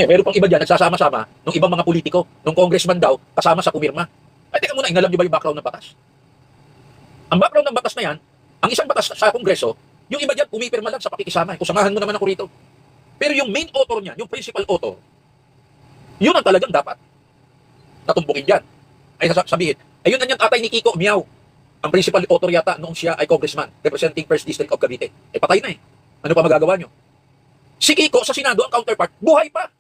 Meron pang iba dyan, nagsasama-sama ng ibang mga politiko, ng congressman daw, kasama sa pumirma. Ay, teka muna, inalam niyo ba yung background ng batas? Ang background ng batas na yan, ang isang batas sa Kongreso, yung iba dyan, pumipirma lang sa pakikisama. Kung samahan mo naman ako rito. Pero yung main author niya, yung principal author, yun ang talagang dapat natumbukin dyan. Ay sabihin, ayun na yan tatay ni Kiko Miao. Ang principal author yata noong siya ay congressman, representing 1st District of Cavite. Eh patay na eh. Ano pa magagawa nyo? Si Kiko sa Senado, ang counterpart, buhay pa.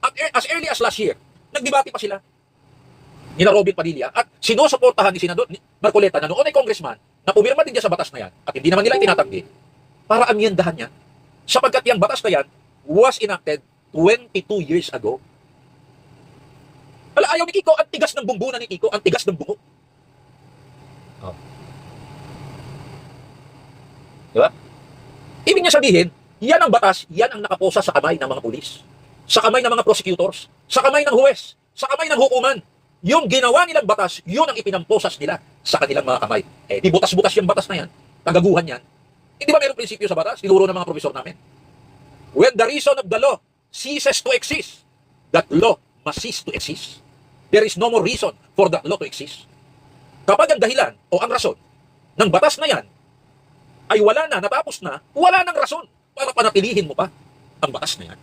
At as early as last year, nagdebate pa sila. Nina Robin Padilla at sinusuportahan ni Senador Marcoleta na noon ay congressman na pumirma din niya sa batas na yan at hindi naman nila itinatanggi para amyendahan niya sapagkat yung batas na yan was enacted 22 years ago. Wala, ayaw ni Kiko, ang tigas ng bumbunan ni Kiko, ang tigas ng bungo. Oh. Diba? Ibig niya sabihin, yan ang batas, yan ang nakaposa sa kamay ng mga pulis, sa kamay ng mga prosecutors, sa kamay ng huwes, sa kamay ng hukuman. Yung ginawa nilang batas, yun ang ipinamposas nila sa kanilang mga kamay. Eh, di butas-butas yung batas na yan, tagaguhan yan. Hindi ba mayroong prinsipyo sa batas? Tinuro ng mga profesor namin. When the reason of the law ceases to exist, that law must cease to exist. There is no more reason for that law to exist. Kapag ang dahilan o ang rason ng batas na yan ay wala na, natapos na, wala nang rason para panatilihin mo pa ang batas na yan.